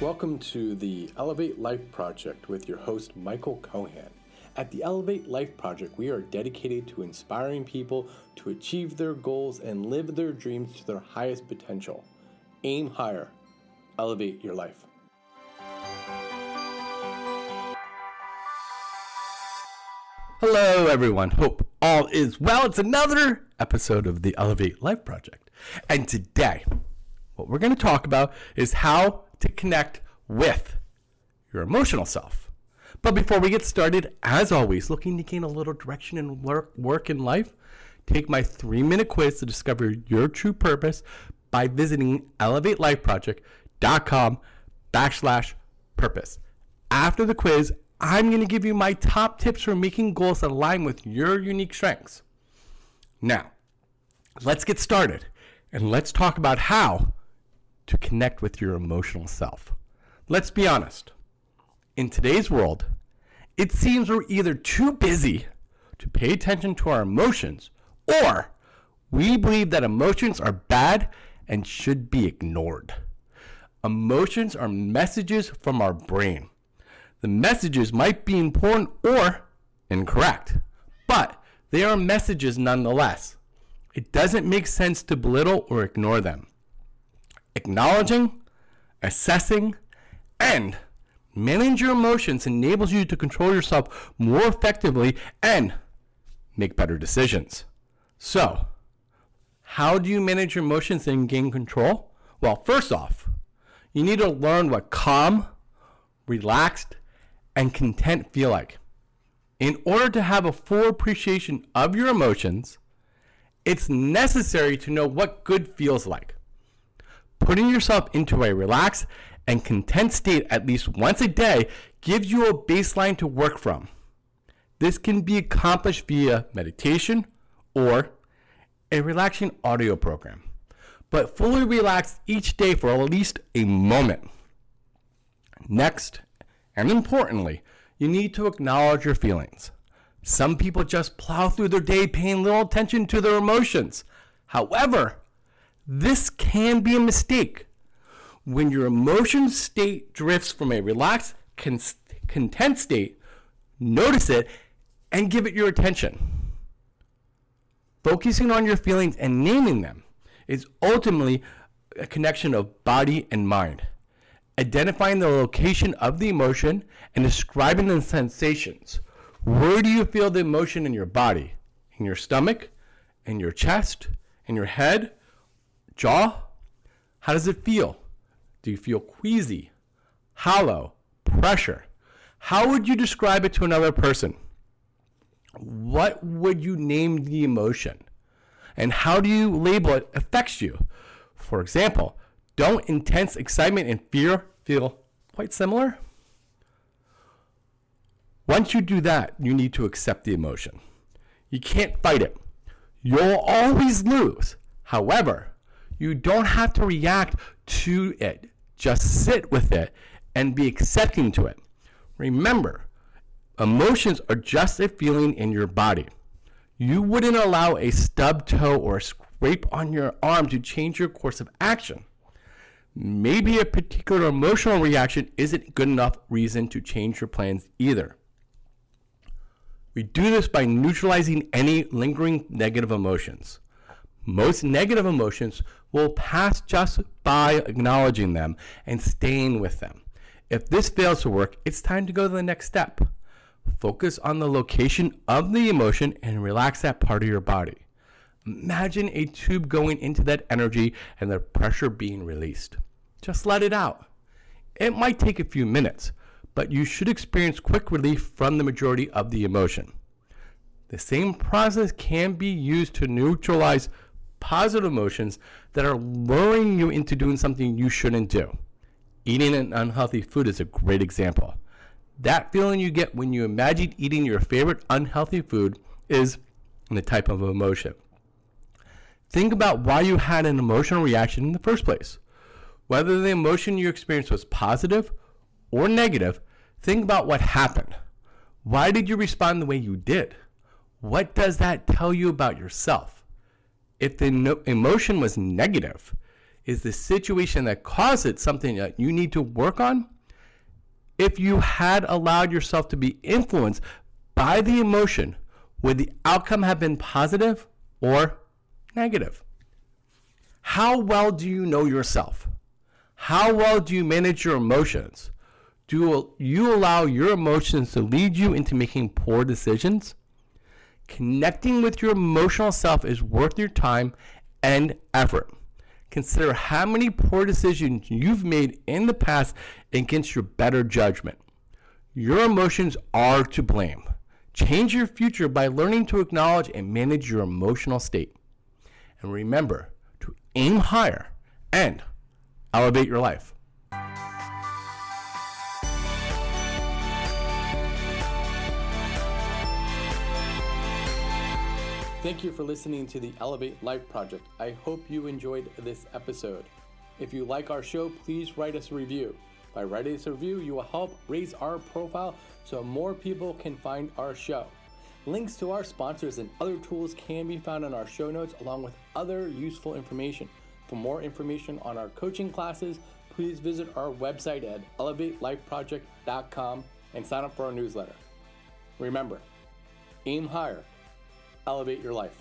Welcome to the Elevate Life Project with your host, Michael Kohan. At the Elevate Life Project, we are dedicated to inspiring people to achieve their goals and live their dreams to their highest potential. Aim higher. Elevate your life. Hello, everyone. Hope all is well. It's another episode of the Elevate Life Project. And today, what we're going to talk about is how to connect with your emotional self. But before we get started, as always, looking to gain a little direction in work and life, take my 3-minute quiz to discover your true purpose by visiting elevatelifeproject.com/purpose. After the quiz, I'm going to give you my top tips for making goals that align with your unique strengths. Now, let's get started and let's talk about how to connect with your emotional self. Let's be honest. In today's world, it seems we're either too busy to pay attention to our emotions, or we believe that emotions are bad and should be ignored. Emotions are messages from our brain. The messages might be important or incorrect, but they are messages nonetheless. It doesn't make sense to belittle or ignore them. Acknowledging, assessing, and managing your emotions enables you to control yourself more effectively and make better decisions. So, how do you manage your emotions and gain control? Well, first off, you need to learn what calm, relaxed, and content feel like. In order to have a full appreciation of your emotions, it's necessary to know what good feels like. Putting yourself into a relaxed and content state at least once a day gives you a baseline to work from. This can be accomplished via meditation or a relaxing audio program, but fully relax each day for at least a moment. Next, and importantly, you need to acknowledge your feelings. Some people just plow through their day paying little attention to their emotions. However, this can be a mistake. When your emotion state drifts from a relaxed, content state, notice it and give it your attention. Focusing on your feelings and naming them is ultimately a connection of body and mind. Identifying the location of the emotion and describing the sensations. Where do you feel the emotion in your body? In your stomach? In your chest? In your head? Jaw? How does it feel? Do you feel queasy, hollow, pressure? How would you describe it to another person? What would you name the emotion? And how do you label it affects you? For example, don't intense excitement and fear feel quite similar? Once you do that, you need to accept the emotion. You can't fight it. You'll always lose. However, you don't have to react to it. Just sit with it and be accepting to it. Remember, emotions are just a feeling in your body. You wouldn't allow a stubbed toe or a scrape on your arm to change your course of action. Maybe a particular emotional reaction isn't good enough reason to change your plans either. We do this by neutralizing any lingering negative emotions. Most negative emotions will pass just by acknowledging them and staying with them. If this fails to work, it's time to go to the next step. Focus on the location of the emotion and relax that part of your body. Imagine a tube going into that energy and the pressure being released. Just let it out. It might take a few minutes, but you should experience quick relief from the majority of the emotion. The same process can be used to neutralize positive emotions that are luring you into doing something you shouldn't do. Eating an unhealthy food is a great example. That feeling you get when you imagine eating your favorite unhealthy food is the type of emotion. Think about why you had an emotional reaction in the first place. Whether the emotion you experienced was positive or negative, think about what happened. Why did you respond the way you did? What does that tell you about yourself? If the emotion was negative, is the situation that caused it something that you need to work on? If you had allowed yourself to be influenced by the emotion, would the outcome have been positive or negative? How well do you know yourself? How well do you manage your emotions? Do you allow your emotions to lead you into making poor decisions? Connecting with your emotional self is worth your time and effort. Consider how many poor decisions you've made in the past against your better judgment. Your emotions are to blame. Change your future by learning to acknowledge and manage your emotional state. And remember to aim higher and elevate your life. Thank you for listening to the Elevate Life Project. I hope you enjoyed this episode. If you like our show, please write us a review. By writing us a review, you will help raise our profile so more people can find our show. Links to our sponsors and other tools can be found in our show notes along with other useful information. For more information on our coaching classes, please visit our website at elevatelifeproject.com and sign up for our newsletter. Remember, aim higher, elevate your life.